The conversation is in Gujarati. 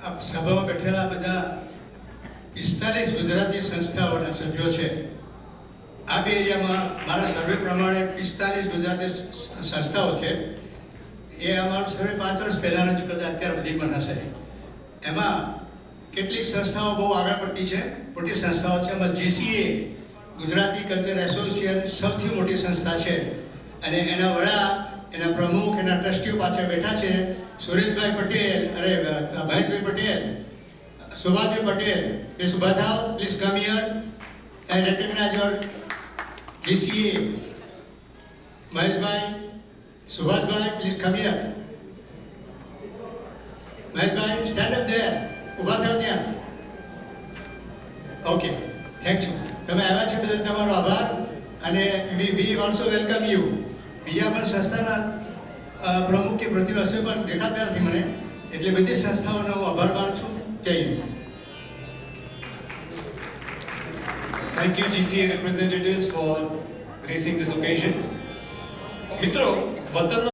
આ સભામાં બેઠેલા બધા 45 ગુજરાતી સંસ્થાઓના સભ્યો છે. આ બે એરિયામાં મારા સર્વે પ્રમાણે 45 ગુજરાતી સંસ્થાઓ છે. એ અમારું સર્વે 5 વર્ષ પહેલાંનું જ કદાચ અત્યાર બધી પણ હશે. એમાં કેટલીક સંસ્થાઓ બહુ આગળ પડતી છે, મોટી સંસ્થાઓ છે. એમાં GCA ગુજરાતી કલ્ચર એસોસિએશન સૌથી મોટી સંસ્થા છે અને એના વડા, એના પ્રમુખ, એના ટ્રસ્ટીઓ પાછળ બેઠા છે સુરેશભાઈ પટેલ, મહેશભાઈ પટેલ, સુભાષભાઈ પટેલ. એ સુભાધાવ, please come here and recognize your GCA. Maheshbhai, Subhashbhai, please come here. Maheshbhai, stand up there, ઊભા થાવ ત્યાં. Okay, thank you. તમે આવ્યા છે બદલ તમારો આભાર અને વી ઓલ્સો વેલકમ યુ. બીજા પણ સંસ્થાના પ્રમુખ કે પ્રતિવાસીઓ પણ દેખાતા નથી મને, એટલે બધી સંસ્થાઓનો હું આભાર માનું છું. જય Hind. Thank you GCA representatives for gracing this occasion. મિત્રો, વતનનો